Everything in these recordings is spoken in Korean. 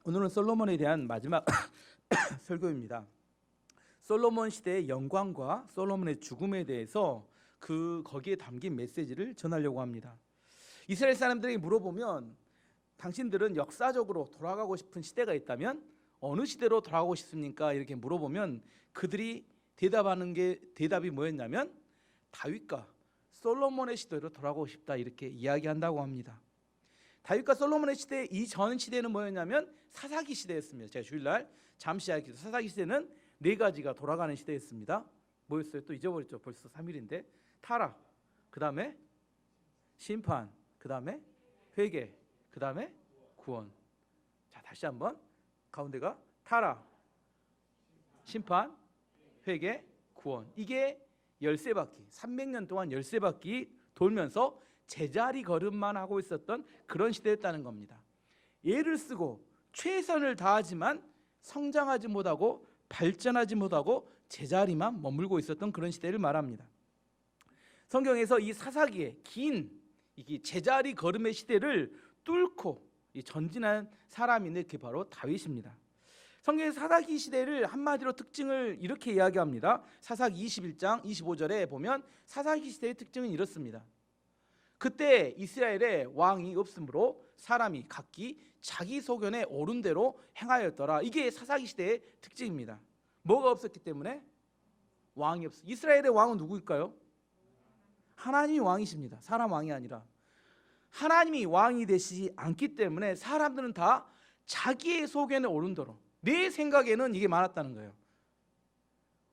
오늘은 솔로몬에 대한 마지막 설교입니다. 솔로몬 시대의 영광과 솔로몬의 죽음에 대해서 거기에 담긴 메시지를 전하려고 합니다. 이스라엘 사람들에게 물어보면 당신들은 역사적으로 돌아가고 싶은 시대가 있다면 어느 시대로 돌아가고 싶습니까? 이렇게 물어보면 그들이 대답이 뭐였냐면 다윗과 솔로몬의 시대로 돌아가고 싶다 이렇게 이야기한다고 합니다. 다윗과 솔로몬의 시대 이전 시대는 뭐였냐면 사사기 시대였습니다. 제가 주일날 잠시 이야기했죠. 사사기 시대는 네 가지가 돌아가는 시대였습니다. 뭐였어요? 또 잊어버렸죠. 벌써 3일인데 타락, 그 다음에 심판, 그 다음에 회개, 그 다음에 구원. 자, 다시 한번 가운데가 타락, 심판, 회개, 구원. 이게 13바퀴 300년 동안 13바퀴 돌면서 제자리 걸음만 하고 있었던 그런 시대였다는 겁니다. 애를 쓰고 최선을 다하지만 성장하지 못하고 발전하지 못하고 제자리만 머물고 있었던 그런 시대를 말합니다. 성경에서 이 사사기의 긴 제자리 걸음의 시대를 뚫고 전진한 사람이 그게 바로 다윗입니다. 성경의 사사기 시대를 한마디로 특징을 이렇게 이야기합니다. 사사기 21장 25절에 보면 사사기 시대의 특징은 이렇습니다. 그때 이스라엘에 왕이 없으므로 사람이 각기 자기 소견에 옳은 대로 행하였더라. 이게 사사기 시대의 특징입니다. 뭐가 없었기 때문에? 왕이 없어. 이스라엘의 왕은 누구일까요? 하나님이 왕이십니다. 사람 왕이 아니라 하나님이 왕이 되시지 않기 때문에 사람들은 다 자기의 소견에 옳은 대로, 내 생각에는 이게 많았다는 거예요.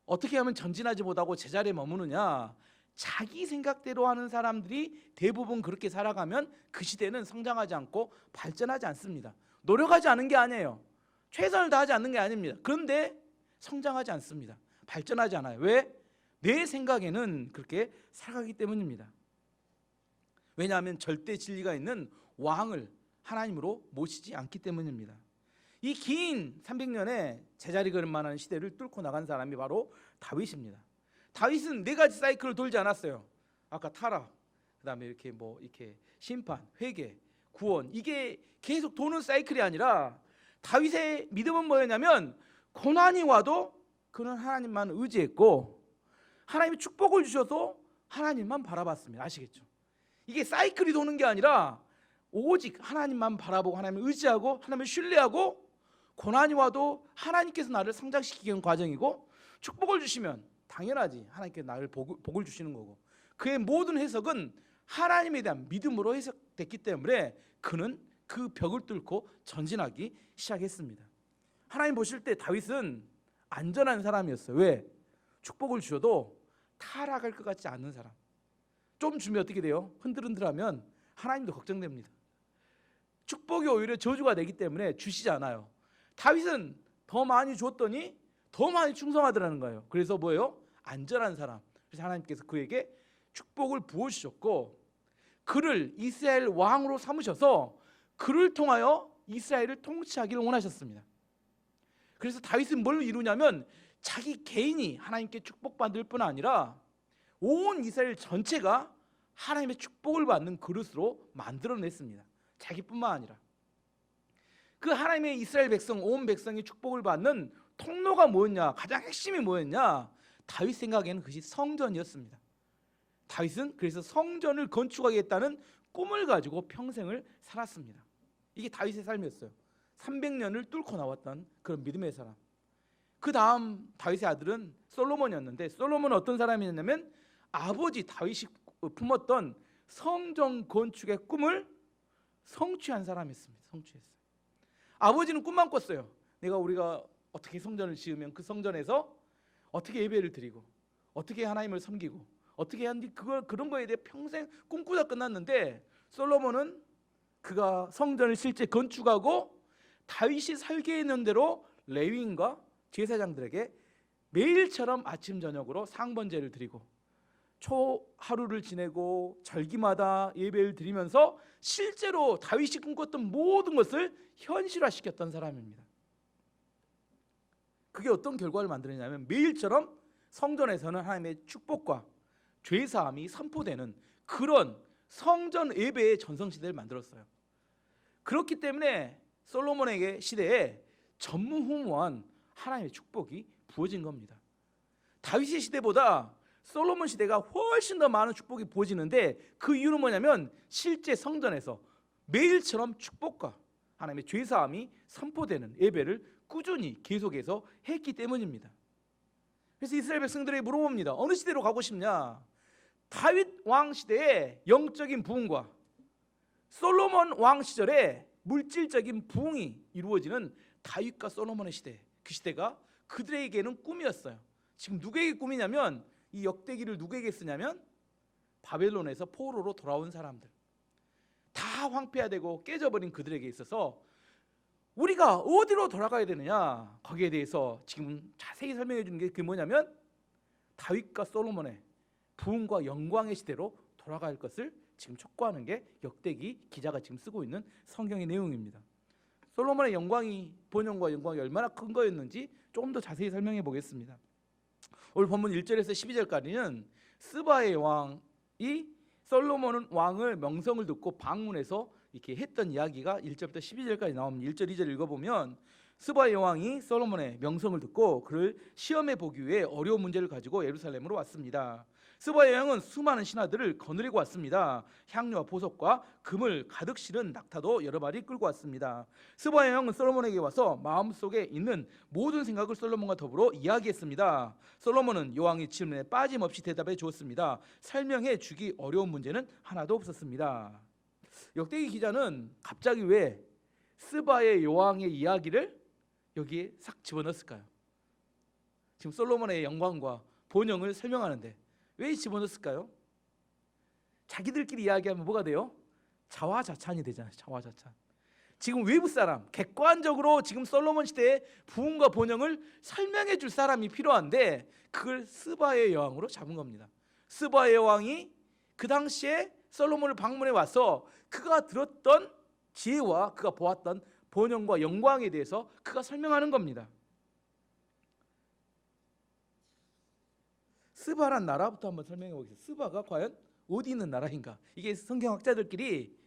어떻게 하면 전진하지 못하고 제자리에 머무느냐? 자기 생각대로 하는 사람들이 대부분 그렇게 살아가면 그 시대는 성장하지 않고 발전하지 않습니다. 노력하지 않은 게 아니에요. 최선을 다하지 않는 게 아닙니다. 그런데 성장하지 않습니다. 발전하지 않아요. 왜? 내 생각에는 그렇게 살아가기 때문입니다. 왜냐하면 절대 진리가 있는 왕을 하나님으로 모시지 않기 때문입니다. 이 긴 300년의 제자리 걸음만한 시대를 뚫고 나간 사람이 바로 다윗입니다. 다윗은 네 가지 사이클을 돌지 않았어요. 아까 타락, 그다음에 이렇게 심판, 회개, 구원, 이게 계속 도는 사이클이 아니라 다윗의 믿음은 뭐였냐면 고난이 와도 그는 하나님만 의지했고 하나님이 축복을 주셔도 하나님만 바라봤습니다. 아시겠죠? 이게 사이클이 도는 게 아니라 오직 하나님만 바라보고 하나님을 의지하고 하나님을 신뢰하고 고난이 와도 하나님께서 나를 성장시키는 과정이고 축복을 주시면 당연하지 하나님께서 나를 복을 주시는 거고 그의 모든 해석은 하나님에 대한 믿음으로 해석됐기 때문에 그는 그 벽을 뚫고 전진하기 시작했습니다. 하나님 보실 때 다윗은 안전한 사람이었어요. 왜? 축복을 주셔도 타락할 것 같지 않은 사람. 좀 주면 어떻게 돼요? 흔들흔들하면 하나님도 걱정됩니다. 축복이 오히려 저주가 되기 때문에 주시지 않아요. 다윗은 더 많이 줬더니 더 많이 충성하더라는 거예요. 그래서 뭐예요? 안전한 사람. 그래서 하나님께서 그에게 축복을 부어주셨고 그를 이스라엘 왕으로 삼으셔서 그를 통하여 이스라엘을 통치하기를 원하셨습니다. 그래서 다윗은 뭘 이루냐면 자기 개인이 하나님께 축복받을 뿐 아니라 온 이스라엘 전체가 하나님의 축복을 받는 그릇으로 만들어냈습니다. 자기뿐만 아니라 그 하나님의 이스라엘 백성, 온 백성이 축복을 받는 통로가 뭐였냐? 가장 핵심이 뭐였냐? 다윗 생각에는 그것이 성전이었습니다. 다윗은 그래서 성전을 건축하겠다는 꿈을 가지고 평생을 살았습니다. 이게 다윗의 삶이었어요. 300년을 뚫고 나왔던 그런 믿음의 사람. 그 다음 다윗의 아들은 솔로몬이었는데 솔로몬은 어떤 사람이었냐면 아버지 다윗이 품었던 성전 건축의 꿈을 성취한 사람이었습니다. 성취했어요. 아버지는 꿈만 꿨어요. 우리가 어떻게 성전을 지으면 그 성전에서 어떻게 예배를 드리고 어떻게 하나님을 섬기고 어떻게 하는지 그런 거에 대해 평생 꿈꾸다 끝났는데 솔로몬은 그가 성전을 실제 건축하고 다윗이 살게 있는 대로 레위인과 제사장들에게 매일처럼 아침 저녁으로 상번제를 드리고 초하루를 지내고 절기마다 예배를 드리면서 실제로 다윗이 꿈꿨던 모든 것을 현실화시켰던 사람입니다. 그게 어떤 결과를 만들었냐면 매일처럼 성전에서는 하나님의 축복과 죄사함이 선포되는 그런 성전 예배의 전성시대를 만들었어요. 그렇기 때문에 솔로몬에게 시대에 전무후무한 하나님의 축복이 부어진 겁니다. 다윗의 시대보다 솔로몬 시대가 훨씬 더 많은 축복이 부어지는데 그 이유는 뭐냐면 실제 성전에서 매일처럼 축복과 하나님의 죄사함이 선포되는 예배를 꾸준히 계속해서 했기 때문입니다. 그래서 이스라엘 백성들에게 물어봅니다. 어느 시대로 가고 싶냐? 다윗 왕 시대의 영적인 부흥과 솔로몬 왕 시절에 물질적인 부흥이 이루어지는 다윗과 솔로몬의 시대, 그 시대가 그들에게는 꿈이었어요. 지금 누구에게 꿈이냐면 이 역대기를 누구에게 쓰냐면 바벨론에서 포로로 돌아온 사람들, 다 황폐화되고 깨져버린 그들에게 있어서 우리가 어디로 돌아가야 되느냐, 거기에 대해서 지금 자세히 설명해 주는 게 그게 뭐냐면 다윗과 솔로몬의 부흥과 영광의 시대로 돌아갈 것을 지금 촉구하는 게 역대기 기자가 지금 쓰고 있는 성경의 내용입니다. 솔로몬의 영광이, 본영과 영광이 얼마나 큰 거였는지 조금 더 자세히 설명해 보겠습니다. 오늘 본문 1절에서 12절까지는 스바의 왕이 솔로몬 왕을 명성을 듣고 방문해서 이렇게 했던 이야기가 1절부터 12절까지 나옵니다. 1절, 2절 읽어보면 스바의 왕이 솔로몬의 명성을 듣고 그를 시험해 보기 위해 어려운 문제를 가지고 예루살렘으로 왔습니다. 스바의 왕은 수많은 신하들을 거느리고 왔습니다. 향료와 보석과 금을 가득 실은 낙타도 여러 마리 끌고 왔습니다. 스바의 왕은 솔로몬에게 와서 마음속에 있는 모든 생각을 솔로몬과 더불어 이야기했습니다. 솔로몬은 여왕의 질문에 빠짐없이 대답해 주었습니다. 설명해 주기 어려운 문제는 하나도 없었습니다. 역대기 기자는 갑자기 왜 스바의 여왕의 이야기를 여기에 싹 집어넣었을까요? 지금 솔로몬의 영광과 본영을 설명하는데 왜 집어넣었을까요? 자기들끼리 이야기하면 뭐가 돼요? 자화자찬이 되잖아요. 자화자찬. 지금 외부 사람, 객관적으로 지금 솔로몬 시대의 부흥과 본영을 설명해 줄 사람이 필요한데 그걸 스바의 여왕으로 잡은 겁니다. 스바의 여왕이 그 당시에 솔로몬을 방문해 와서 그가 들었던 지혜와 그가 보았던 본영과 영광에 대해서 그가 설명하는 겁니다. 스바란 나라부터 한번 설명해 보겠습니다. 스바가 과연 어디 있는 나라인가? 이게 성경학자들끼리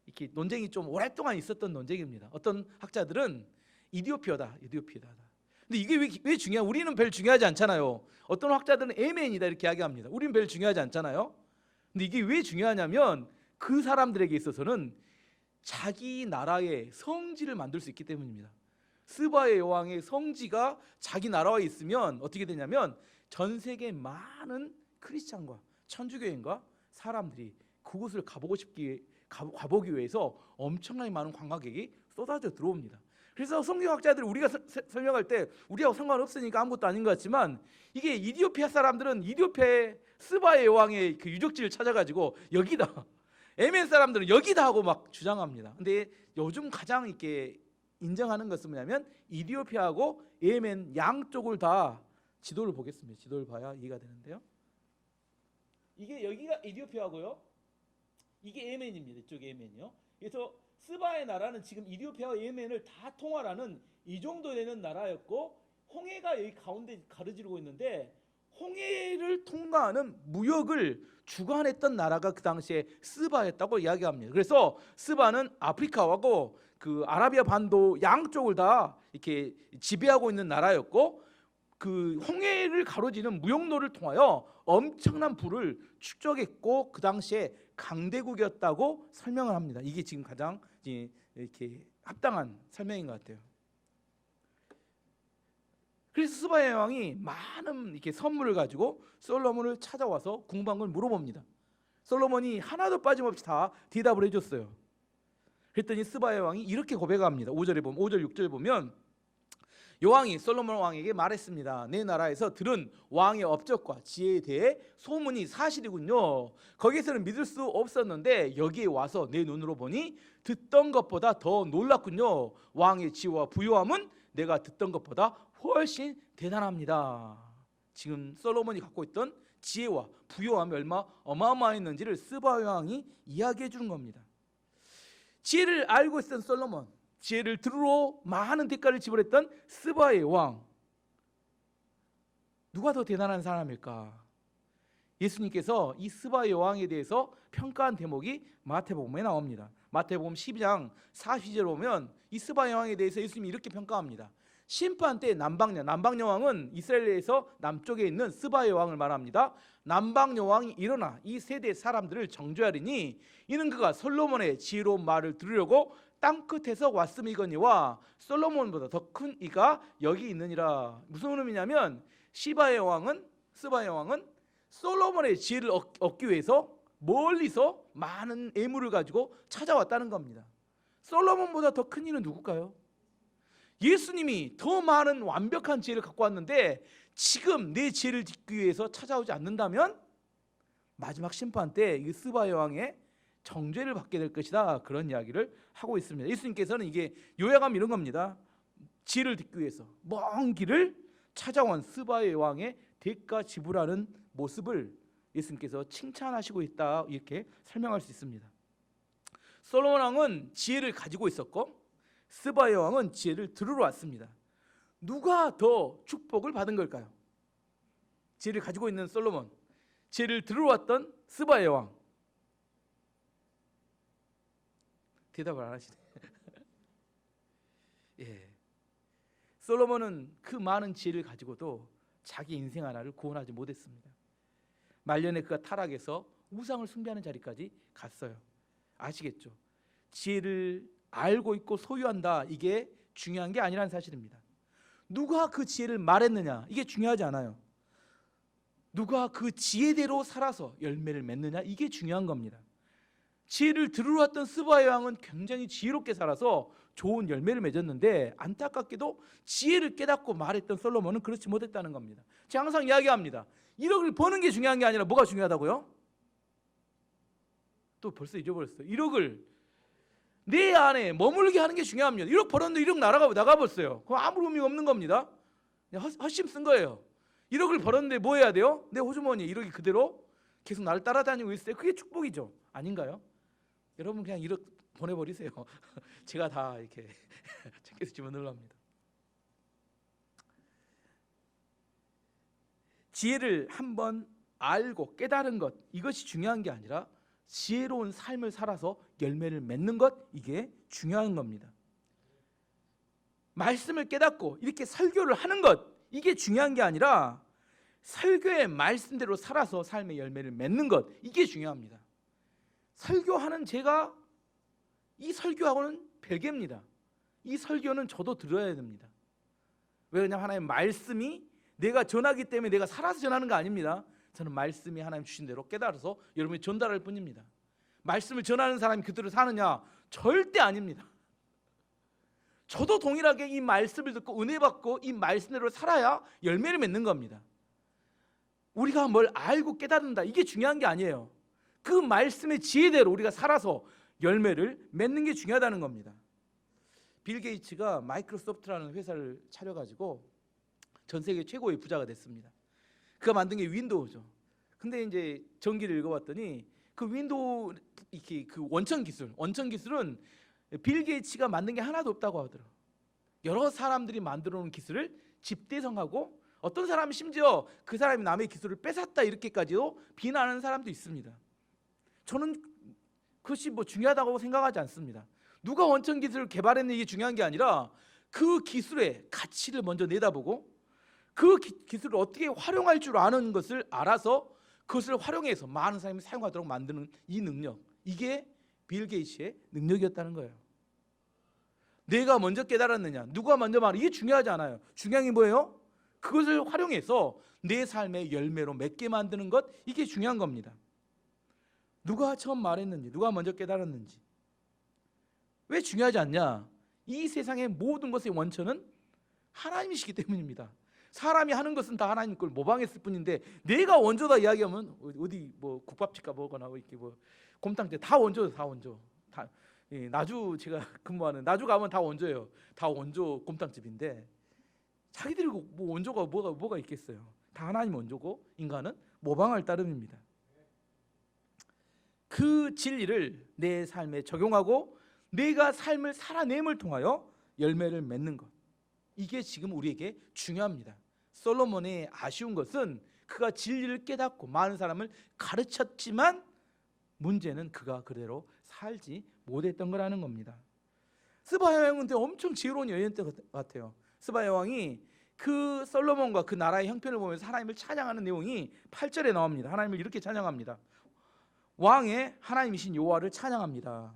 이렇게 논쟁이 좀 오랫동안 있었던 논쟁입니다. 어떤 학자들은 이디오피아다. 근데 이게 왜 중요해? 우리는 별 중요하지 않잖아요. 어떤 학자들은 예멘이다 이렇게 이야기합니다. 우리는 별 중요하지 않잖아요. 근데 이게 왜 중요하냐면 그 사람들에게 있어서는 자기 나라의 성지를 만들 수 있기 때문입니다. 스바의 여왕의 성지가 자기 나라에 있으면 어떻게 되냐면 전 세계 많은 크리스찬과 천주교인과 사람들이 그곳을 가보기 위해서 엄청나게 많은 관광객이 쏟아져 들어옵니다. 그래서 성경학자들이 우리가 설명할 때 우리하고 상관없으니까 아무것도 아닌 것 같지만 이게 이디오피아 사람들은 이디오피아의 스바의 여왕의 그 유적지를 찾아가지고 여기다, 예멘 사람들은 여기다 하고 막 주장합니다. 근데 요즘 가장 이렇게 인정하는 것은 뭐냐면 이디오피아하고 예멘 양쪽을 다 지도를 보겠습니다. 지도를 봐야 이해가 되는데요. 이게 여기가 이디오피아고요. 이게 예멘입니다. 이쪽 예멘이요. 그래서 스바의 나라는 지금 이디오피아와 예멘을 다 통할하는 이 정도 되는 나라였고 홍해가 여기 가운데 가로지르고 있는데 홍해를 통과하는 무역을 주관했던 나라가 그 당시에 스바였다고 이야기합니다. 그래서 스바는 아프리카하고 그 아라비아 반도 양쪽을 다 이렇게 지배하고 있는 나라였고 그 홍해를 가로지는 무역로를 통하여 엄청난 부를 축적했고 그 당시에 강대국이었다고 설명을 합니다. 이게 지금 가장 이렇게 합당한 설명인 것 같아요. 그래서 스바의 왕이 많은 이렇게 선물을 가지고 솔로몬을 찾아와서 궁방을 물어봅니다. 솔로몬이 하나도 빠짐없이 다 대답을 해줬어요. 그랬더니 스바의 왕이 이렇게 고백합니다. 5절 6절 보면 여왕이 솔로몬 왕에게 말했습니다. 내 나라에서 들은 왕의 업적과 지혜에 대해 소문이 사실이군요. 거기에서는 믿을 수 없었는데 여기에 와서 내 눈으로 보니 듣던 것보다 더 놀랐군요. 왕의 지혜와 부요함은 내가 듣던 것보다 훨씬 대단합니다. 지금 솔로몬이 갖고 있던 지혜와 부요함이 얼마 어마어마했는지를 스바 왕이 이야기해 주는 겁니다. 지혜를 알고 있었던 솔로몬, 지혜를 들으러 많은 대가를 지불했던 스바의 왕, 누가 더 대단한 사람일까? 예수님께서 이 스바의 왕에 대해서 평가한 대목이 마태복음에 나옵니다. 마태복음 12장 40절에 보면 이 스바의 왕에 대해서 예수님이 이렇게 평가합니다. 심판 때 남방 여왕은 이스라엘에서 남쪽에 있는 스바의 왕을 말합니다. 남방 여왕이 일어나 이 세대 사람들을 정죄하리니 이는 그가 솔로몬의 지혜로운 말을 들으려고 땅 끝에서 왔음이거니와 솔로몬보다 더 큰 이가 여기 있느니라. 무슨 의미냐면 스바의 왕은 솔로몬의 지혜를 얻기 위해서 멀리서 많은 예물을 가지고 찾아왔다는 겁니다. 솔로몬보다 더 큰 이는 누굴까요? 예수님이 더 많은 완벽한 지혜를 갖고 왔는데 지금 내 지혜를 듣기 위해서 찾아오지 않는다면 마지막 심판 때 이 스바의 왕의 정죄를 받게 될 것이다. 그런 이야기를 하고 있습니다. 예수님께서는 이게 요약하면 이런 겁니다. 지혜를 듣기 위해서 먼 길을 찾아온 스바의 왕의 대가 지불하는 모습을 예수님께서 칭찬하시고 있다. 이렇게 설명할 수 있습니다. 솔로몬 왕은 지혜를 가지고 있었고 스바의 왕은 지혜를 들으러 왔습니다. 누가 더 축복을 받은 걸까요? 지혜를 가지고 있는 솔로몬, 지혜를 들으러 왔던 스바의 왕. 대답을 안 하시네. 예. 솔로몬은 그 많은 지혜를 가지고도 자기 인생 하나를 구원하지 못했습니다. 말년에 그가 타락해서 우상을 숭배하는 자리까지 갔어요. 아시겠죠? 지혜를 알고 있고 소유한다, 이게 중요한 게 아니라는 사실입니다. 누가 그 지혜를 말했느냐, 이게 중요하지 않아요. 누가 그 지혜대로 살아서 열매를 맺느냐, 이게 중요한 겁니다. 지혜를 들으러 왔던 스바의 왕은 굉장히 지혜롭게 살아서 좋은 열매를 맺었는데 안타깝게도 지혜를 깨닫고 말했던 솔로몬은 그렇지 못했다는 겁니다. 제가 항상 이야기합니다. 1억을 버는 게 중요한 게 아니라 뭐가 중요하다고요? 또 벌써 잊어버렸어요. 1억을 내 안에 머물게 하는 게 중요합니다. 1억 벌었는데 1억 나가버렸어요. 그럼 아무 의미가 없는 겁니다. 헛심 쓴 거예요. 1억을 벌었는데 뭐 해야 돼요? 내 호주머니에 1억이 그대로 계속 나를 따라다니고 있어요. 그게 축복이죠. 아닌가요? 여러분 그냥 1억 보내버리세요. 제가 다 이렇게 챙겨서 집어넣으랍니다. 지혜를 한번 알고 깨달은 것, 이것이 중요한 게 아니라 지혜로운 삶을 살아서 열매를 맺는 것, 이게 중요한 겁니다. 말씀을 깨닫고 이렇게 설교를 하는 것, 이게 중요한 게 아니라 설교의 말씀대로 살아서 삶의 열매를 맺는 것, 이게 중요합니다. 설교하는 제가 이 설교하고는 별개입니다. 이 설교는 저도 들어야 됩니다. 왜냐하면 하나님의 말씀이 내가 전하기 때문에 내가 살아서 전하는 거 아닙니다. 저는 말씀이 하나님 주신 대로 깨달아서 여러분이 전달할 뿐입니다. 말씀을 전하는 사람이 그대로 사느냐? 절대 아닙니다. 저도 동일하게 이 말씀을 듣고 은혜 받고 이 말씀대로 살아야 열매를 맺는 겁니다. 우리가 뭘 알고 깨닫는다, 이게 중요한 게 아니에요. 그 말씀의 지혜대로 우리가 살아서 열매를 맺는 게 중요하다는 겁니다. 빌 게이츠가 마이크로소프트라는 회사를 차려가지고 전 세계 최고의 부자가 됐습니다. 그가 만든 게 윈도우죠. 근데 이제 전기를 읽어봤더니 그 윈도우 이렇게 그 원천 기술은 빌 게이츠가 만든 게 하나도 없다고 하더라고요. 여러 사람들이 만들어 놓은 기술을 집대성하고 어떤 사람은 심지어 그 사람이 남의 기술을 뺏었다 이렇게까지도 비난하는 사람도 있습니다. 저는 그것이 뭐 중요하다고 생각하지 않습니다. 누가 원천 기술을 개발했는지 이게 중요한 게 아니라 그 기술의 가치를 먼저 내다보고 그 기술을 어떻게 활용할 줄 아는 것을 알아서 그것을 활용해서 많은 사람이 사용하도록 만드는 이 능력, 이게 빌 게이츠의 능력이었다는 거예요. 내가 먼저 깨달았느냐, 누가 먼저 말해, 이게 중요하지 않아요. 중요한 게 뭐예요? 그것을 활용해서 내 삶의 열매로 맺게 만드는 것, 이게 중요한 겁니다. 누가 처음 말했는지, 누가 먼저 깨달았는지. 왜 중요하지 않냐? 이 세상의 모든 것의 원천은 하나님이시기 때문입니다. 사람이 하는 것은 다 하나님 걸 모방했을 뿐인데 내가 원조다 이야기하면 어디 뭐 국밥집 가보거나 이렇게 뭐 곰탕집 다 원조죠, 다 원조. 다 나주 제가 근무하는 나주 가면 다 원조예요. 다 원조 곰탕집인데 자기들이 뭐 원조가 뭐가 있겠어요. 다 하나님 원조고 인간은 모방할 따름입니다. 그 진리를 내 삶에 적용하고 내가 삶을 살아냄을 통하여 열매를 맺는 것, 이게 지금 우리에게 중요합니다. 솔로몬의 아쉬운 것은 그가 진리를 깨닫고 많은 사람을 가르쳤지만 문제는 그가 그대로 살지 못했던 거라는 겁니다. 스바야 왕은 엄청 지혜로운 여인이었던 것 같아요. 스바야 왕이 그 솔로몬과 그 나라의 형편을 보면서 하나님을 찬양하는 내용이 8절에 나옵니다. 하나님을 이렇게 찬양합니다. 왕의 하나님이신 여호와를 찬양합니다.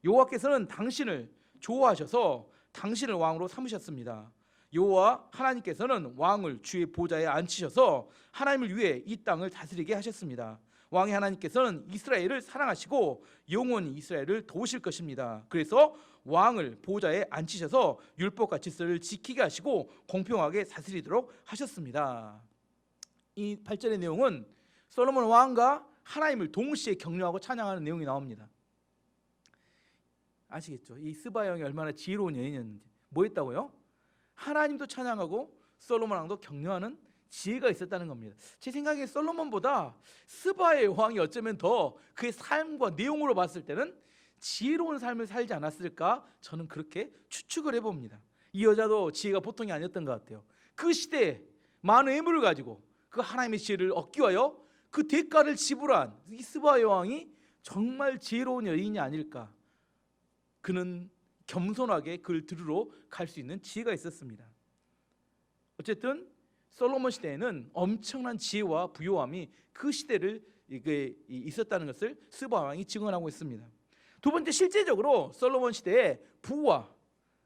여호와께서는 당신을 좋아하셔서 당신을 왕으로 삼으셨습니다. 여호와 하나님께서는 왕을 주의 보좌에 앉히셔서 하나님을 위해 이 땅을 다스리게 하셨습니다. 왕의 하나님께서는 이스라엘을 사랑하시고 영원히 이스라엘을 도우실 것입니다. 그래서 왕을 보좌에 앉히셔서 율법과 질서를 지키게 하시고 공평하게 다스리도록 하셨습니다. 이 8절의 내용은 솔로몬 왕과 하나님을 동시에 격려하고 찬양하는 내용이 나옵니다. 아시겠죠? 이 스바 왕이 얼마나 지혜로운 여인이었는지. 뭐 했다고요? 하나님도 찬양하고 솔로몬 왕도 격려하는 지혜가 있었다는 겁니다. 제 생각에 솔로몬보다 스바의 왕이 어쩌면 더 그의 삶과 내용으로 봤을 때는 지혜로운 삶을 살지 않았을까? 저는 그렇게 추측을 해봅니다. 이 여자도 지혜가 보통이 아니었던 것 같아요. 그 시대에 많은 애물을 가지고 그 하나님의 지혜를 얻기 위하여 그 대가를 지불한 이 스바의 왕이 정말 지혜로운 여인이 아닐까. 그는 겸손하게 그를 들으러 갈 수 있는 지혜가 있었습니다. 어쨌든 솔로몬 시대에는 엄청난 지혜와 부요함이 그 시대를 있었다는 것을 스바 왕이 증언하고 있습니다. 두 번째, 실제적으로 솔로몬 시대의 부와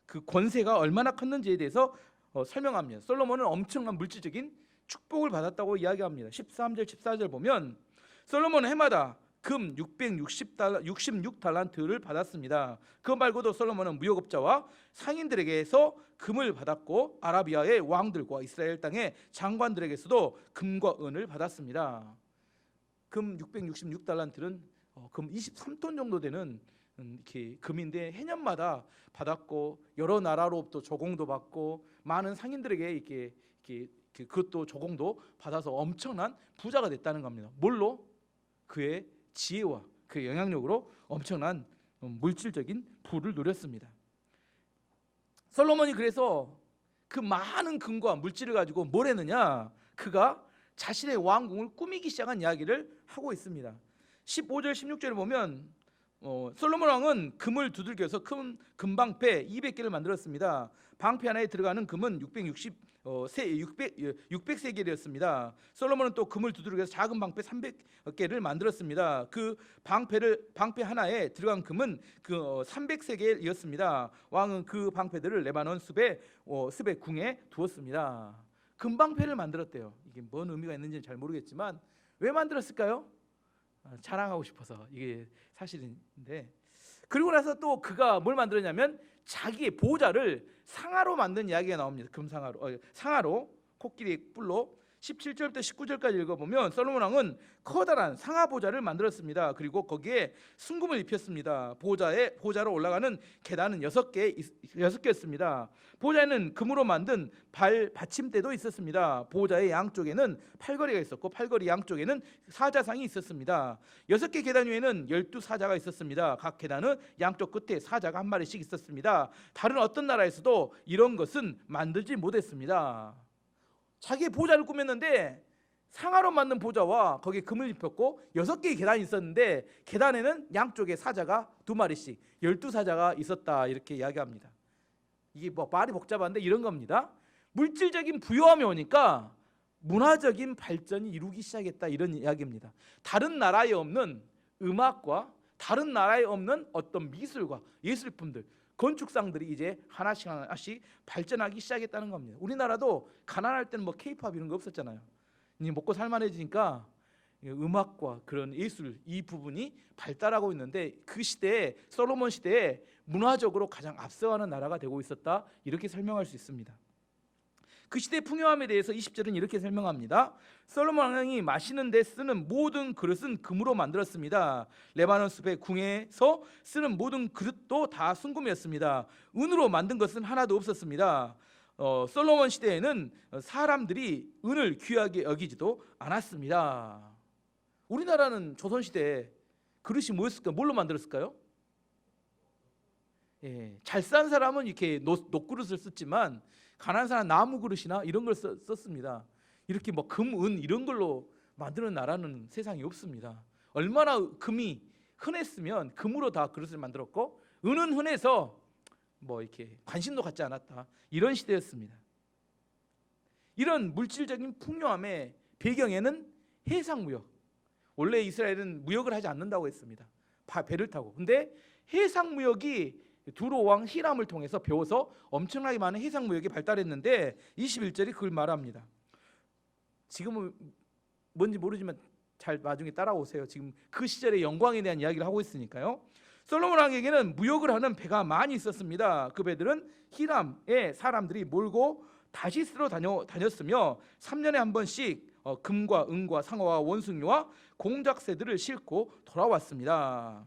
그 권세가 얼마나 컸는지에 대해서 설명합니다. 솔로몬은 엄청난 물질적인 축복을 받았다고 이야기합니다. 13절 14절 보면 솔로몬은 해마다 금 66달란트를 받았습니다. 그 말고도 솔로몬은 무역업자와 상인들에게서 금을 받았고 아라비아의 왕들과 이스라엘 땅의 장관들에게서도 금과 은을 받았습니다. 금 666달란트는 금 23톤 정도 되는 이렇게 금인데 해년마다 받았고 여러 나라로부터 조공도 받고 많은 상인들에게 이렇게 그것도 조공도 받아서 엄청난 부자가 됐다는 겁니다. 뭘로? 그의 지혜와 그의 영향력으로 엄청난 물질적인 부를 누렸습니다. 솔로몬이 그래서 그 많은 금과 물질을 가지고 뭘 했느냐? 그가 자신의 왕궁을 꾸미기 시작한 이야기를 하고 있습니다. 15절 16절을 보면 솔로몬 왕은 금을 두들겨서 큰 금방패 200개를 만들었습니다. 방패 하나에 들어가는 금은 600세겔이었습니다. 솔로몬은 또 금을 두들겨서 작은 방패 300개를 만들었습니다. 그 방패 하나에 들어간 금은 그 300세겔이었습니다. 왕은 그 방패들을 레바논 숲의 궁에 두었습니다. 금방패를 만들었대요. 이게 뭔 의미가 있는지는 잘 모르겠지만 왜 만들었을까요? 자랑하고 싶어서 이게 사실인데, 그리고 나서 또 그가 뭘 만들었냐면 자기의 보좌를 상아로 만든 이야기가 나옵니다. 상아로 코끼리 뿔로 17절부터 19절까지 읽어보면 솔로몬 왕은 커다란 상아 보좌를 만들었습니다. 그리고 거기에 순금을 입혔습니다. 보좌로 올라가는 계단은 6개였습니다. 보좌에는 금으로 만든 발 받침대도 있었습니다. 보좌의 양쪽에는 팔걸이가 있었고 팔걸이 양쪽에는 사자상이 있었습니다. 6개 계단 위에는 12사자가 있었습니다. 각 계단은 양쪽 끝에 사자가 한 마리씩 있었습니다. 다른 어떤 나라에서도 이런 것은 만들지 못했습니다. 자기의 보좌를 꾸몄는데 상아로 만든 보좌와 거기에 금을 입혔고 6개의 계단이 있었는데 계단에는 양쪽에 사자가 2마리씩 12사자가 있었다, 이렇게 이야기합니다. 이게 뭐 말이 복잡한데 이런 겁니다. 물질적인 부요함이 오니까 문화적인 발전이 이루기 시작했다, 이런 이야기입니다. 다른 나라에 없는 음악과 다른 나라에 없는 어떤 미술과 예술품들, 건축상들이 이제 하나씩 발전하기 시작했다는 겁니다. 우리나라도 가난할 때는 뭐 K-팝 이런 거 없었잖아요. 이제 먹고 살만해지니까 음악과 그런 예술 이 부분이 발달하고 있는데 그 시대에 솔로몬 시대에 문화적으로 가장 앞서가는 나라가 되고 있었다, 이렇게 설명할 수 있습니다. 그 시대의 풍요함에 대해서 20절은 이렇게 설명합니다. 솔로몬 왕이 마시는 데 쓰는 모든 그릇은 금으로 만들었습니다. 레바논 숲의 궁에서 쓰는 모든 그릇도 다 순금이었습니다. 은으로 만든 것은 하나도 없었습니다. 솔로몬 시대에는 사람들이 은을 귀하게 여기지도 않았습니다. 우리나라는 조선 시대에 그릇이 뭐였을까요? 뭘로 만들었을까요? 잘 싼 사람은 이렇게 녹그릇을 썼지만 가난한 사람은 나무 그릇이나 이런 걸 썼습니다. 이렇게 뭐 금, 은 이런 걸로 만드는 나라는 세상에 없습니다. 얼마나 금이 흔했으면 금으로 다 그릇을 만들었고 은은 흔해서 뭐 이렇게 관심도 갖지 않았다. 이런 시대였습니다. 이런 물질적인 풍요함의 배경에는 해상무역, 원래 이스라엘은 무역을 하지 않는다고 했습니다. 배를 타고. 근데 해상무역이 두로 왕 히람을 통해서 배워서 엄청나게 많은 해상무역이 발달했는데 21절이 그걸 말합니다. 지금은 뭔지 모르지만 잘 나중에 따라오세요. 지금 그 시절의 영광에 대한 이야기를 하고 있으니까요. 솔로몬 왕에게는 무역을 하는 배가 많이 있었습니다. 그 배들은 히람의 사람들이 몰고 다시스로 다녔으며 3년에 한 번씩 금과 은과 상어와 원숭이와 공작새들을 싣고 돌아왔습니다.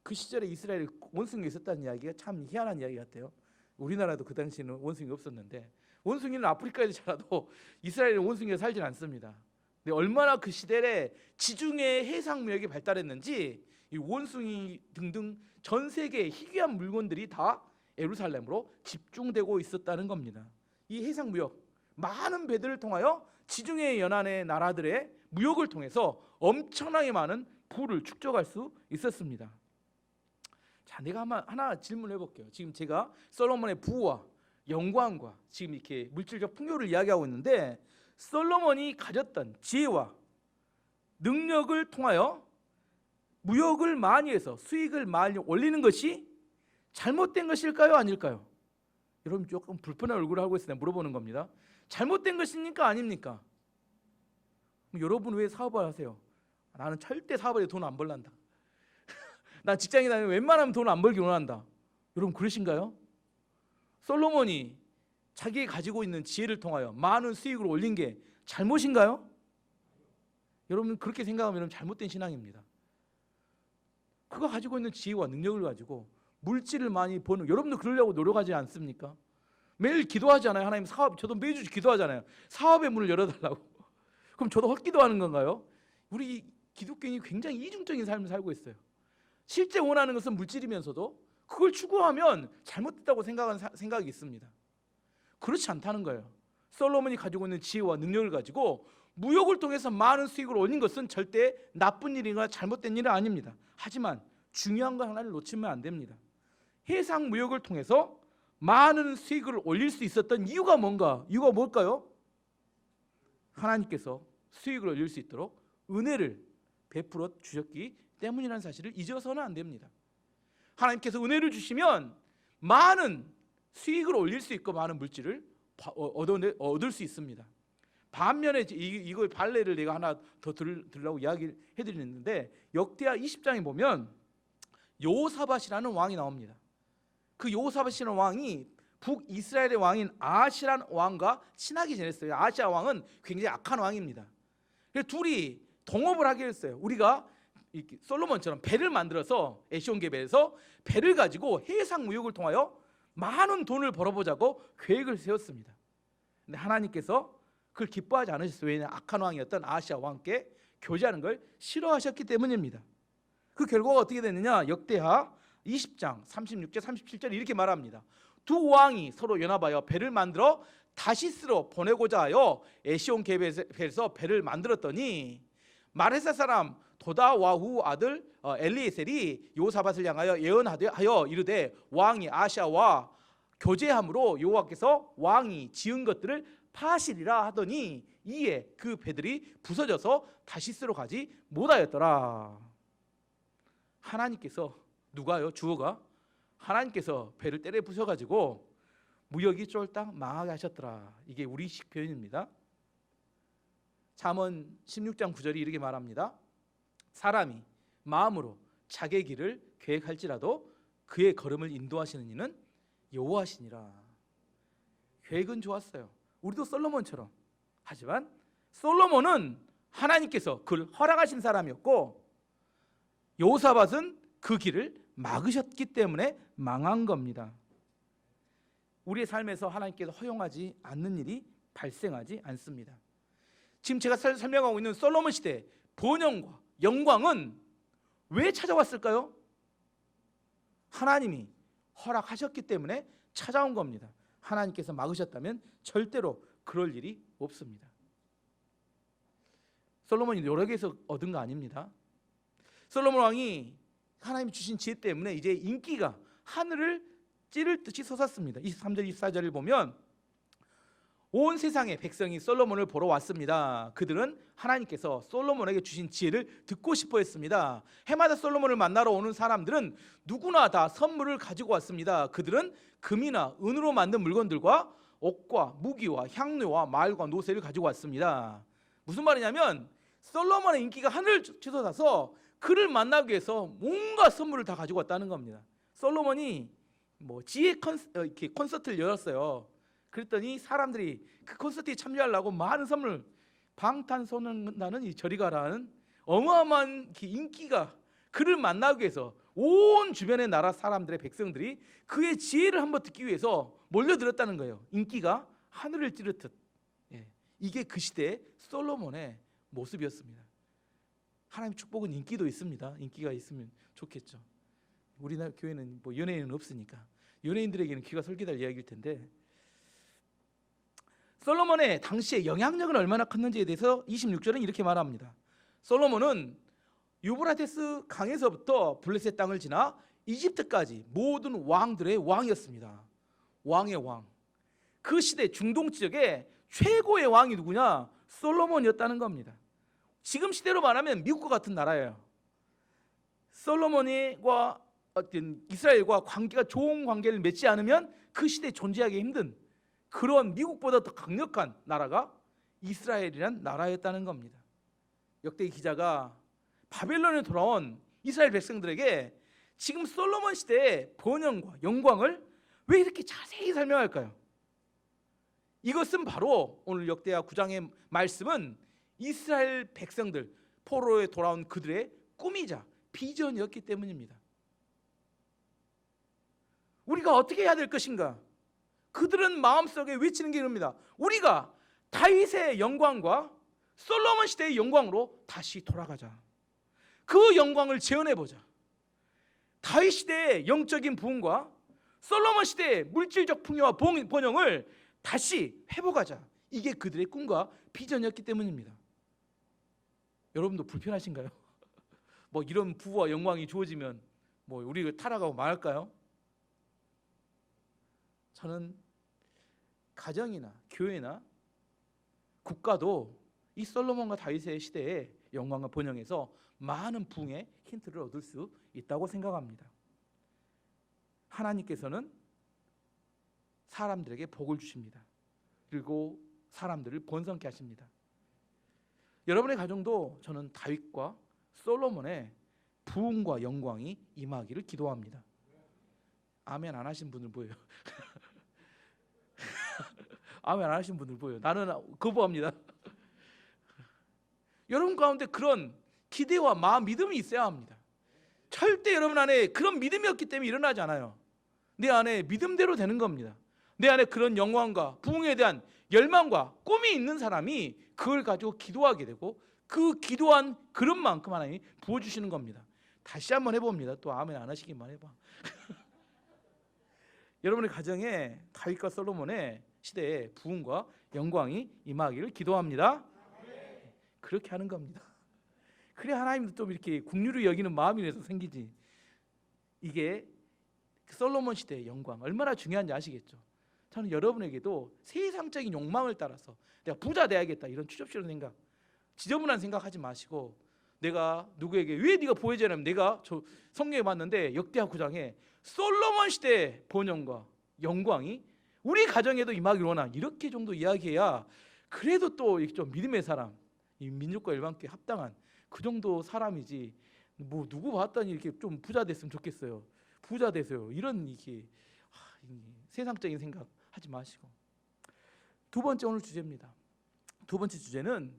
그 시절에 이스라엘에 원숭이가 있었다는 이야기가 참 희한한 이야기 같아요. 우리나라도 그 당시에는 원숭이가 없었는데, 원숭이는 아프리카에서 자라도 이스라엘에 원숭이가 살진 않습니다. 근데 얼마나 그 시대에 지중해 해상 무역이 발달했는지 이 원숭이 등등 전 세계의 희귀한 물건들이 다 예루살렘으로 집중되고 있었다는 겁니다. 이 해상 무역, 많은 배들을 통하여 지중해 연안의 나라들의 무역을 통해서 엄청나게 많은 부를 축적할 수 있었습니다. 자, 내가 하나 질문해 볼게요. 지금 제가 솔로몬의 부와 영광과 지금 이렇게 물질적 풍요를 이야기하고 있는데, 솔로몬이 가졌던 지혜와 능력을 통하여 무역을 많이 해서 수익을 많이 올리는 것이 잘못된 것일까요, 아닐까요? 여러분 조금 불편한 얼굴을 하고 있으니 물어보는 겁니다. 잘못된 것입니까, 아닙니까? 여러분 왜 사업을 하세요? 나는 절대 사업에 돈 안 벌란다. 난 직장에 다니면 웬만하면 돈 안 벌기 원한다. 여러분 그러신가요? 솔로몬이 자기가 가지고 있는 지혜를 통하여 많은 수익을 올린 게 잘못인가요? 여러분 그렇게 생각하면 잘못된 신앙입니다. 그가 가지고 있는 지혜와 능력을 가지고 물질을 많이 버는, 여러분도 그러려고 노력하지 않습니까? 매일 기도하잖아요. 하나님 사업, 저도 매주 기도하잖아요. 사업의 문을 열어달라고. 그럼 저도 헛기도하는 건가요? 우리 기독교인이 굉장히 이중적인 삶을 살고 있어요. 실제 원하는 것은 물질이면서도 그걸 추구하면 잘못됐다고 생각하는 생각이 있습니다. 그렇지 않다는 거예요. 솔로몬이 가지고 있는 지혜와 능력을 가지고 무역을 통해서 많은 수익을 올린 것은 절대 나쁜 일이거나 잘못된 일은 아닙니다. 하지만 중요한 거 하나를 놓치면 안 됩니다. 해상 무역을 통해서 많은 수익을 올릴 수 있었던 이유가 뭔가? 이유가 뭘까요? 하나님께서 수익을 올릴 수 있도록 은혜를 베풀어 주셨기 때문이라는 사실을 잊어서는 안 됩니다. 하나님께서 은혜를 주시면 많은 수익을 올릴 수 있고 많은 물질을 얻을 수 있습니다. 반면에 이거 발레를 내가 하나 더 들으려고 이야기를 해드리는데, 역대하 20장에 보면 여호사밧이라는 왕이 나옵니다. 그 여호사밧이라는 왕이 북이스라엘의 왕인 아하시라는 왕과 친하게 지냈어요. 아하시아 왕은 굉장히 악한 왕입니다. 그래서 둘이 동업을 하기로 했어요. 우리가 솔로몬처럼 배를 만들어서 에시온게벨에서 배를 가지고 해상 무역을 통하여 많은 돈을 벌어보자고 계획을 세웠습니다. 근데 하나님께서 그걸 기뻐하지 않으셨어요. 왜냐하면 악한 왕이었던 아하시아 왕께 교제하는 걸 싫어하셨기 때문입니다. 그 결과가 어떻게 됐느냐? 역대하 20장 36절 37절 이렇게 말합니다. 두 왕이 서로 연합하여 배를 만들어 다시스로 보내고자 하여 에시온게벨에서 배를 만들었더니 마레사 사람 도다와후 아들 엘리에셀이 여호사밧을 향하여 예언하여 이르되 왕이 아하시아와 교제함으로 여호와께서 왕이 지은 것들을 파시리라 하더니 이에 그 배들이 부서져서 다시스로 가지 못하였더라. 하나님께서, 누가요? 주어가 하나님께서 배를 때려 부셔가지고 무역이 쫄딱 망하게 하셨더라. 이게 우리식 표현입니다. 잠언 16장 9절이 이렇게 말합니다. 사람이 마음으로 자기의 길을 계획할지라도 그의 걸음을 인도하시는 이는 여호와시니라. 계획은 좋았어요. 우리도 솔로몬처럼. 하지만 솔로몬은 하나님께서 그를 허락하신 사람이었고 여호사밧은 그 길을 막으셨기 때문에 망한 겁니다. 우리의 삶에서 하나님께서 허용하지 않는 일이 발생하지 않습니다. 지금 제가 설명하고 있는 솔로몬 시대의 번영과 영광은 왜 찾아왔을까요? 하나님이 허락하셨기 때문에 찾아온 겁니다. 하나님께서 막으셨다면 절대로 그럴 일이 없습니다. 솔로몬이 여러 개에서 얻은 거 아닙니다. 솔로몬 왕이 하나님이 주신 지혜 때문에 이제 인기가 하늘을 찌를 듯이 솟았습니다. 23절 24절을 보면 온 세상의 백성이 솔로몬을 보러 왔습니다. 그들은 하나님께서 솔로몬에게 주신 지혜를 듣고 싶어 했습니다. 해마다 솔로몬을 만나러 오는 사람들은 누구나 다 선물을 가지고 왔습니다. 그들은 금이나 은으로 만든 물건들과 옷과 무기와 향료와 말과 노새를 가지고 왔습니다. 무슨 말이냐면 솔로몬의 인기가 하늘을 치솟아서 그를 만나기 위해서 뭔가 선물을 다 가지고 왔다는 겁니다. 솔로몬이 지혜 콘서트를 열었어요. 그랬더니 사람들이 그 콘서트에 참여하려고 많은 선물, 방탄소년단은 이 저리 가라는 어마어마한 인기가 그를 만나기 위해서 온 주변의 나라 사람들의 백성들이 그의 지혜를 한번 듣기 위해서 몰려들었다는 거예요. 인기가 하늘을 찌르듯. 이게 그 시대의 솔로몬의 모습이었습니다. 하나님 축복은 인기도 있습니다. 인기가 있으면 좋겠죠. 우리나라 교회는 연예인은 없으니까 연예인들에게는 귀가 솔깃할 이야기일 텐데, 솔로몬의 당시의 영향력은 얼마나 컸는지에 대해서 26절은 이렇게 말합니다. 솔로몬은 유브라테스 강에서부터 블레셋 땅을 지나 이집트까지 모든 왕들의 왕이었습니다. 왕의 왕. 그 시대 중동 지역의 최고의 왕이 누구냐? 솔로몬이었다는 겁니다. 지금 시대로 말하면 미국과 같은 나라예요. 솔로몬과 이스라엘과 관계가 좋은 관계를 맺지 않으면 그 시대에 존재하기 힘든 그런 미국보다 더 강력한 나라가 이스라엘이란 나라였다는 겁니다. 역대 기자가 바벨론에 돌아온 이스라엘 백성들에게 지금 솔로몬 시대의 번영과 영광을 왜 이렇게 자세히 설명할까요? 이것은 바로 오늘 역대하 9장의 말씀은 이스라엘 백성들, 포로에 돌아온 그들의 꿈이자 비전이었기 때문입니다. 우리가 어떻게 해야 될 것인가? 그들은 마음속에 외치는 게 이럽니다. 우리가 다윗의 영광과 솔로몬 시대의 영광으로 다시 돌아가자. 그 영광을 재현해보자. 다윗 시대의 영적인 부흥과 솔로몬 시대의 물질적 풍요와 번영을 다시 회복하자. 이게 그들의 꿈과 비전이었기 때문입니다. 여러분도 불편하신가요? 이런 부와 영광이 주어지면 우리가 타락하고 말할까요? 저는 가정이나 교회나 국가도 이 솔로몬과 다윗의 시대의 영광과 번영에서 많은 부흥의 힌트를 얻을 수 있다고 생각합니다. 하나님께서는 사람들에게 복을 주십니다. 그리고 사람들을 번성케 하십니다. 여러분의 가정도 저는 다윗과 솔로몬의 부흥과 영광이 임하기를 기도합니다. 아멘 안 하신 분들 보여요. 아멘 안 하신 분들 보여요. 나는 거부합니다. 여러분 가운데 그런 기대와 마음, 믿음이 있어야 합니다. 절대 여러분 안에 그런 믿음이 없기 때문에 일어나지 않아요. 내 안에 믿음대로 되는 겁니다. 내 안에 그런 영광과 부흥에 대한 열망과 꿈이 있는 사람이 그걸 가지고 기도하게 되고 그 기도한 그런 만큼 하나님이 부어주시는 겁니다. 다시 한번 해봅니다. 또 아멘 안 하시기만 해봐. 여러분의 가정에 다윗과 솔로몬의 시대에 부흥과 영광이 임하기를 기도합니다. 그렇게 하는 겁니다. 그래 하나님도 좀 이렇게 긍휼히 여기는 마음이 돼서 생기지. 이게 솔로몬 시대의 영광 얼마나 중요한지 아시겠죠? 저는 여러분에게도 세상적인 욕망을 따라서 내가 부자 돼야겠다 이런 추접스러운 생각, 지저분한 생각하지 마시고, 내가 누구에게 왜 네가 보여지냐면 내가 저 성경에 봤는데 역대하 9장에 솔로몬 시대의 번영과 영광이 우리 가정에도 임하기를 원한다 이렇게 정도 이야기해야 그래도 또 좀 믿음의 사람, 이 민족과 일반교회 합당한 그 정도 사람이지. 누구 봤더니 이렇게 좀 부자 됐으면 좋겠어요. 부자 되세요. 이런 이렇게 세상적인 생각 하지 마시고. 두 번째 오늘 주제입니다. 두 번째 주제는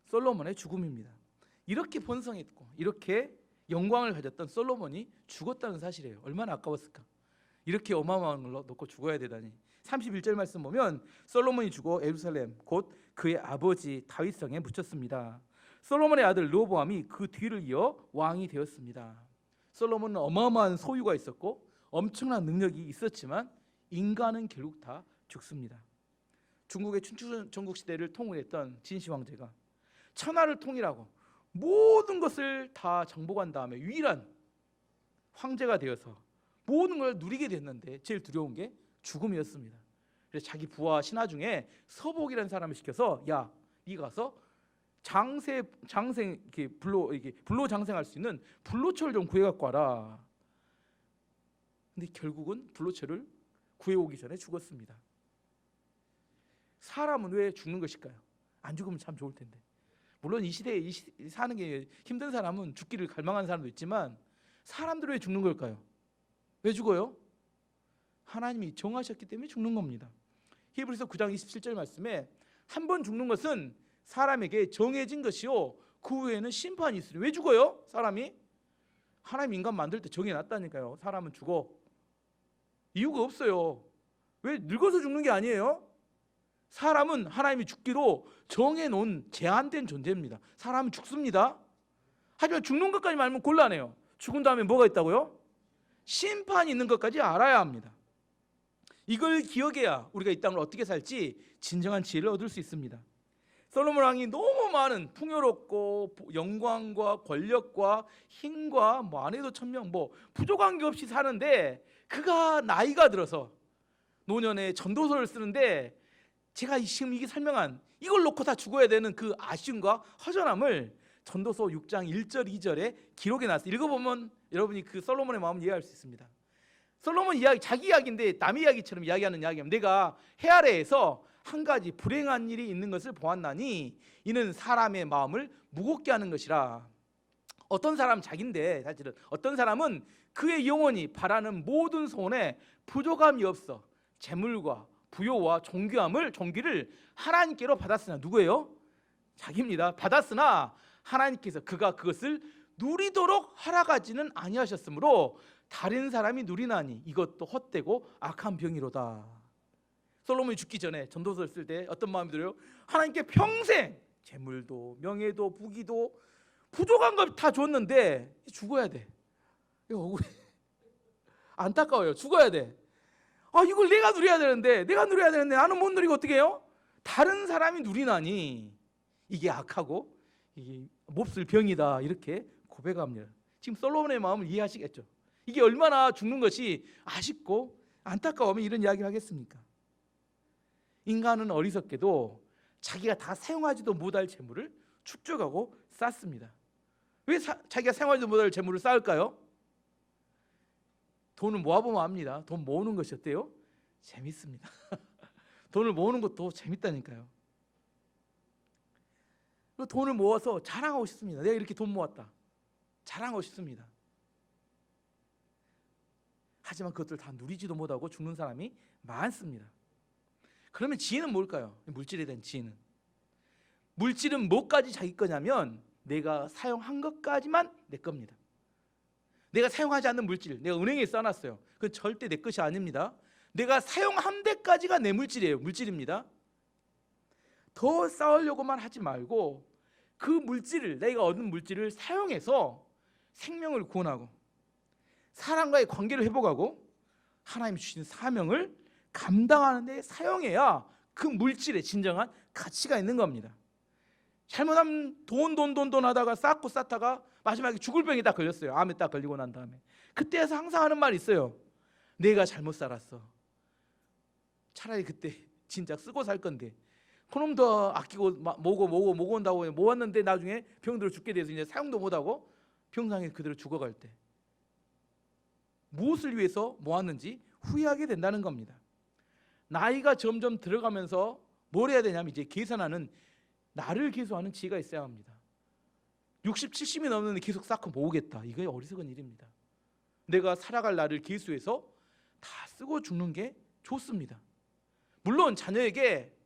솔로몬의 죽음입니다. 이렇게 번성했고 이렇게 영광을 가졌던 솔로몬이 죽었다는 사실이에요. 얼마나 아까웠을까. 이렇게 어마어마한 걸 놓고 죽어야 되다니. 31절 말씀 보면 솔로몬이 죽어 예루살렘 곧 그의 아버지 다윗 성에 묻혔습니다. 솔로몬의 아들 르호보암이 그 뒤를 이어 왕이 되었습니다. 솔로몬은 어마어마한 소유가 있었고 엄청난 능력이 있었지만 인간은 결국 다 죽습니다. 중국의 춘추전국 시대를 통일했던 진시 황제가 천하를 통일하고 모든 것을 다 정복한 다음에 유일한 황제가 되어서 모든 걸 누리게 됐는데 제일 두려운 게 죽음이었습니다. 그래서 자기 부하 신하 중에 서복이라는 사람을 시켜서 야, 네가 가서 장생 이렇게 불로 장생할 수 있는 불로초를 좀 구해 갖고 와라. 근데 결국은 불로초를 구해 오기 전에 죽었습니다. 사람은 왜 죽는 것일까요? 안 죽으면 참 좋을 텐데. 물론 이 시대에 사는 게 힘든 사람은 죽기를 갈망하는 사람도 있지만 사람들은 왜 죽는 걸까요? 왜 죽어요? 하나님이 정하셨기 때문에 죽는 겁니다. 히브리서 9장 27절 말씀에 한 번 죽는 것은 사람에게 정해진 것이요 그 후에는 심판이 있으니. 왜 죽어요? 사람이? 하나님 인간 만들 때 정해놨다니까요. 사람은 죽어. 이유가 없어요. 왜? 늙어서 죽는 게 아니에요. 사람은 하나님이 죽기로 정해놓은 제한된 존재입니다. 사람은 죽습니다. 하지만 죽는 것까지 알면 곤란해요. 죽은 다음에 뭐가 있다고요? 심판이 있는 것까지 알아야 합니다. 이걸 기억해야 우리가 이 땅을 어떻게 살지 진정한 지혜를 얻을 수 있습니다. 솔로몬 왕이 너무 많은 풍요롭고 영광과 권력과 힘과 아내도 1000명 부족한 게 없이 사는데 그가 나이가 들어서 노년에 전도서를 쓰는데 제가 지금 이게 설명한 이걸 놓고 다 죽어야 되는 그 아쉬움과 허전함을 전도서 6장 1절 2절에 기록해 놨어요. 읽어보면 여러분이 그 솔로몬의 마음을 이해할 수 있습니다. 솔로몬 이야기, 자기 이야기인데 남의 이야기처럼 이야기하는 이야기입니다. 내가 해 아래에서 한 가지 불행한 일이 있는 것을 보았나니 이는 사람의 마음을 무겁게 하는 것이라. 어떤 사람은 자기인데 사실은 어떤 사람은 그의 영혼이 바라는 모든 소원에 부족함이 없어 재물과 부요와 존귀를 하나님께로 받았으나. 누구예요? 자기입니다. 받았으나 하나님께서 그가 그것을 누리도록 허락하지는 아니하셨으므로 다른 사람이 누리나니 이것도 헛되고 악한 병이로다. 솔로몬이 죽기 전에 전도서를 쓸 때 어떤 마음이 들어요? 하나님께 평생 재물도 명예도 부귀도 부족한 것 다 줬는데 죽어야 돼. 이거 억울해. 안타까워요. 죽어야 돼. 이걸 내가 누려야 되는데 나는 못 누리고 어떻게 해요? 다른 사람이 누리나니 이게 악하고 이게 몹쓸 병이다. 이렇게 고백합니다. 지금 솔로몬의 마음을 이해하시겠죠? 이게 얼마나 죽는 것이 아쉽고 안타까우면 이런 이야기를 하겠습니까? 인간은 어리석게도 자기가 다 사용하지도 못할 재물을 축적하고 쌓습니다. 왜 자기가 사용하지도 못할 재물을 쌓을까요? 돈을 모아보면 압니다. 돈 모으는 것이 어때요? 재밌습니다. 돈을 모으는 것도 재밌다니까요. 돈을 모아서 자랑하고 싶습니다. 내가 이렇게 돈 모았다. 자랑하고 싶습니다. 하지만 그것들 다 누리지도 못하고 죽는 사람이 많습니다. 그러면 지혜는 뭘까요? 물질에 대한 지혜는, 물질은 뭐까지 자기 거냐면 내가 사용한 것까지만 내 겁니다. 내가 사용하지 않는 물질, 내가 은행에 써놨어요. 그건 절대 내 것이 아닙니다. 내가 사용한 데까지가 내 물질이에요. 물질입니다. 더 쌓으려고만 하지 말고 그 물질을, 내가 얻은 물질을 사용해서 생명을 구원하고 사람과의 관계를 회복하고 하나님이 주신 사명을 감당하는 데 사용해야 그 물질에 진정한 가치가 있는 겁니다. 잘못하면 돈 하다가 쌓다가 마지막에 죽을 병이 딱 걸렸어요. 암에 딱 걸리고 난 다음에 그때에서 항상 하는 말이 있어요. 내가 잘못 살았어. 차라리 그때 진짜 쓰고 살 건데 그놈 더 아끼고 모고 온다고 모았는데 나중에 병들어 죽게 돼서 이제 사용도 못하고 병상에 그대로 죽어갈 때 무엇을 위해서 모았는지 후회하게 된다는 겁니다. 나이가 점점 들어가면서 뭘 해야 되냐면 이제 계산하는, 나를 계수하는 지혜가 있어야 합니다. 60, 70이 넘는데 계속 쌓고 모으겠다. 이게 어리석은 일입니다. 내가 살아갈 날을 계수해서 다 쓰고 죽는 게 좋습니다. 물론 자녀에게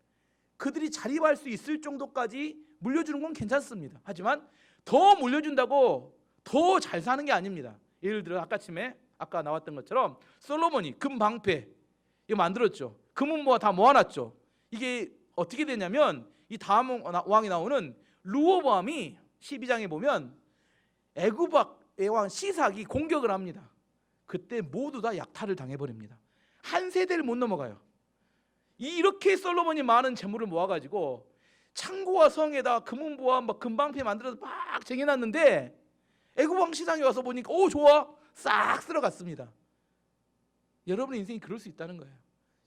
그들이 자립할 수 있을 정도까지 물려주는 건 괜찮습니다. 하지만 더 물려준다고 더 잘 사는 게 아닙니다. 예를 들어 아까 나왔던 것처럼 솔로몬이 금 방패 이거 만들었죠. 금은 다 모아놨죠. 이게 어떻게 되냐면 이 다음 왕이 나오는 르호보암이 12장에 보면 애굽의 왕 시삭이 공격을 합니다. 그때 모두 다 약탈을 당해버립니다. 한 세대를 못 넘어가요. 이렇게 솔로몬이 많은 재물을 모아가지고 창고와 성에다 금은보와 막 금방패 만들어서 막 쟁여놨는데 애굽 왕 시장에 와서 보니까 오 좋아, 싹 쓸어갔습니다. 여러분의 인생이 그럴 수 있다는 거예요.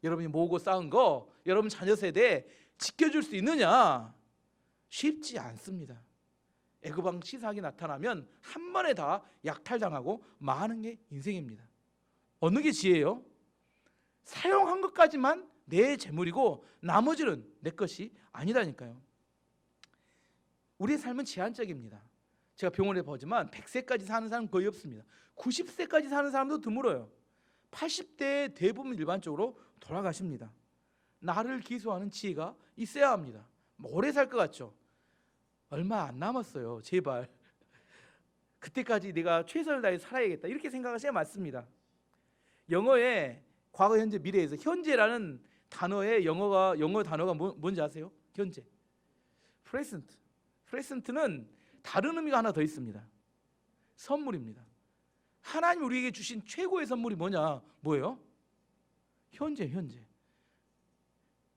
여러분이 모으고 쌓은 거 여러분 자녀 세대에 지켜줄 수 있느냐? 쉽지 않습니다. 애굽 왕 시상이 나타나면 한 번에 다 약탈당하고 마는 게 인생입니다. 어느 게 지혜예요? 사용한 것까지만 내 재물이고 나머지는 내 것이 아니라니까요. 우리의 삶은 제한적입니다. 제가 병원에 보지만 100세까지 사는 사람 거의 없습니다. 90세까지 사는 사람도 드물어요. 80대 대부분 일반적으로 돌아가십니다. 나를 기수하는 지혜가 있어야 합니다. 오래 살 것 같죠? 얼마 안 남았어요. 제발 그때까지 내가 최선을 다해 살아야겠다 이렇게 생각하셔야 맞습니다. 영어에 과거, 현재, 미래에서 현재라는 단어의 영어 단어가 뭔지 아세요? 현재. 프레젠트는 다른 의미가 하나 더 있습니다. 선물입니다. 하나님 우리에게 주신 최고의 선물이 뭐예요? 현재.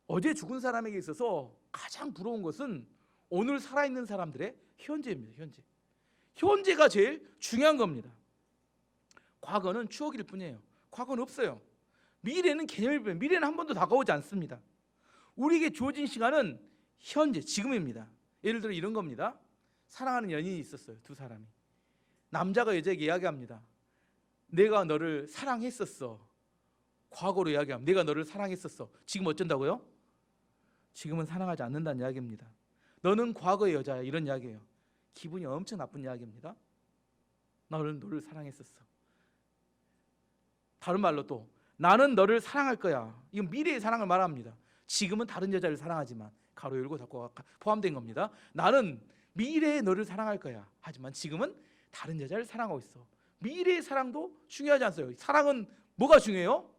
어제 죽은 사람에게 있어서 가장 부러운 것은 오늘 살아있는 사람들의 현재입니다. 현재가 제일 중요한 겁니다. 과거는 추억일 뿐이에요. 과거는 없어요. 미래는 개념일 뿐이에요. 미래는 한 번도 다가오지 않습니다. 우리에게 주어진 시간은 현재, 지금입니다. 예를 들어 이런 겁니다. 사랑하는 연인이 있었어요. 두 사람이. 남자가 여자에게 이야기합니다. 내가 너를 사랑했었어. 과거로 이야기합니다. 내가 너를 사랑했었어. 지금 어쩐다고요? 지금은 사랑하지 않는다는 이야기입니다. 너는 과거의 여자야, 이런 이야기예요. 기분이 엄청 나쁜 이야기입니다. 나는 너를 사랑했었어. 다른 말로 또 나는 너를 사랑할 거야. 이건 미래의 사랑을 말합니다. 지금은 다른 여자를 사랑하지만 가로 열고 닫고 포함된 겁니다. 나는 미래에 너를 사랑할 거야. 하지만 지금은 다른 여자를 사랑하고 있어. 미래의 사랑도 중요하지 않아요. 사랑은 뭐가 중요해요?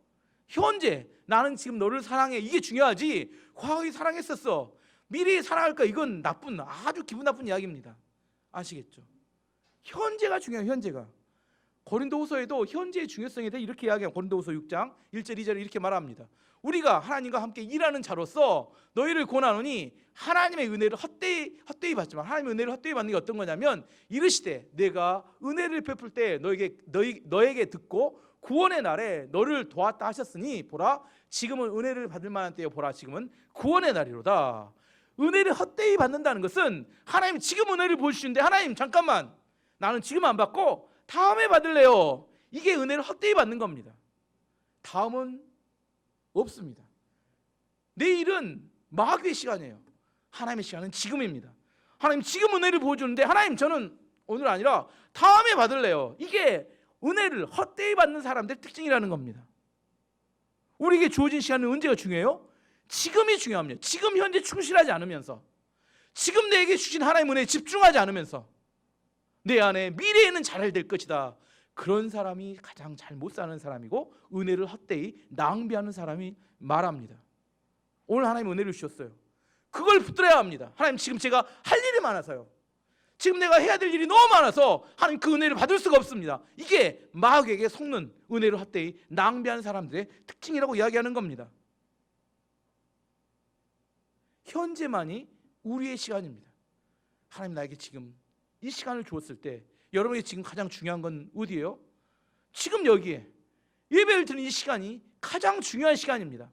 현재 나는 지금 너를 사랑해, 이게 중요하지 과거에 사랑했었어, 미래에 사랑할 거야, 이건 아주 기분 나쁜 이야기입니다. 아시겠죠? 현재가 중요해요. 현재가. 고린도후서에도 현재의 중요성에 대해 이렇게 이야기해요. 고린도후서 6장 1절 2절에 이렇게 말합니다. 우리가 하나님과 함께 일하는 자로서 너희를 권하노니 하나님의 은혜를 헛되이 받지만, 하나님의 은혜를 헛되이 받는 게 어떤 거냐면 이르시되 내가 은혜를 베풀 때 너에게 듣고 구원의 날에 너를 도왔다 하셨으니 보라 지금은 은혜를 받을 만한 때요, 보라 지금은 구원의 날이로다. 은혜를 헛되이 받는다는 것은 하나님 지금 은혜를 보여주시는데 하나님 잠깐만 나는 지금 안 받고 다음에 받을래요, 이게 은혜를 헛되이 받는 겁니다. 다음은 없습니다. 내일은 마귀의 시간이에요. 하나님의 시간은 지금입니다. 하나님 지금 은혜를 보여주는데 하나님 저는 오늘 아니라 다음에 받을래요, 이게 은혜를 헛되이 받는 사람들의 특징이라는 겁니다. 우리에게 주어진 시간은 언제가 중요해요? 지금이 중요합니다. 지금 현재 충실하지 않으면서, 지금 내게 주신 하나님의 은혜에 집중하지 않으면서 내 안에 미래에는 잘 될 것이다, 그런 사람이 가장 잘 못 사는 사람이고 은혜를 헛되이 낭비하는 사람이 말합니다. 오늘 하나님 은혜를 주셨어요. 그걸 붙들어야 합니다. 하나님 지금 제가 할 일이 많아서요, 지금 내가 해야 될 일이 너무 많아서 하나님 그 은혜를 받을 수가 없습니다. 이게 마귀에게 속는 은혜를 헛되이 낭비하는 사람들의 특징이라고 이야기하는 겁니다. 현재만이 우리의 시간입니다. 하나님 나에게 지금 이 시간을 주었을 때 여러분에게 지금 가장 중요한 건 어디예요? 지금 여기에 예배를 드리는 이 시간이 가장 중요한 시간입니다.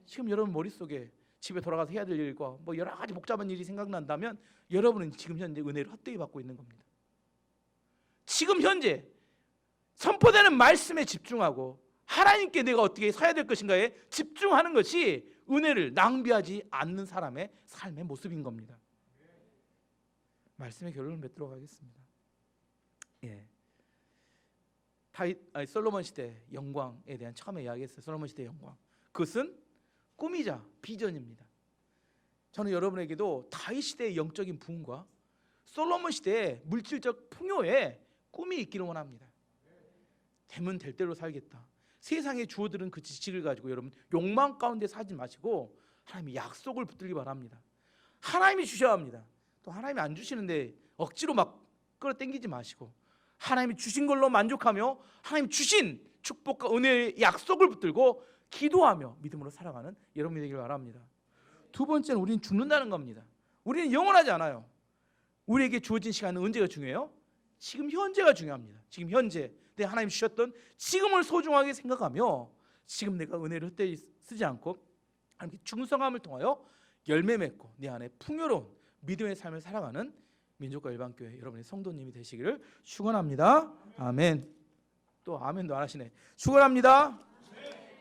지금 여러분 머릿속에 집에 돌아가서 해야 될 일과 뭐 여러 가지 복잡한 일이 생각난다면 여러분은 지금 현재 은혜를 헛되이 받고 있는 겁니다. 지금 현재 선포되는 말씀에 집중하고 하나님께 내가 어떻게 서야 될 것인가에 집중하는 것이 은혜를 낭비하지 않는 사람의 삶의 모습인 겁니다. 말씀의 결론을 맺도록 하겠습니다. 솔로몬 시대 영광에 대한 처음에 이야기했어요. 솔로몬 시대 영광, 그것은 꿈이자 비전입니다. 저는 여러분에게도 다윗 시대의 영적인 부흥과 솔로몬 시대의 물질적 풍요에 꿈이 있기를 원합니다. 되면 될 대로 살겠다, 세상에 주어들은 그 지식을 가지고 여러분 욕망 가운데 살지 마시고 하나님의 약속을 붙들기 바랍니다. 하나님이 주셔야 합니다. 또 하나님이 안 주시는데 억지로 막 끌어당기지 마시고 하나님이 주신 걸로 만족하며 하나님 주신 축복과 은혜의 약속을 붙들고 기도하며 믿음으로 살아가는 여러분이 되길 바랍니다. 두 번째는 우리는 죽는다는 겁니다. 우리는 영원하지 않아요. 우리에게 주어진 시간은 언제가 중요해요? 지금 현재가 중요합니다. 지금 현재 내 하나님 주셨던 지금을 소중하게 생각하며 지금 내가 은혜를 헛되이 쓰지 않고 하나님께 충성함을 통하여 열매 맺고 내 안에 풍요로운 믿음의 삶을 살아가는 민족과 일반교회 여러분의 성도님이 되시기를 축원합니다. 아멘. 또 아멘도 안 하시네. 축원합니다.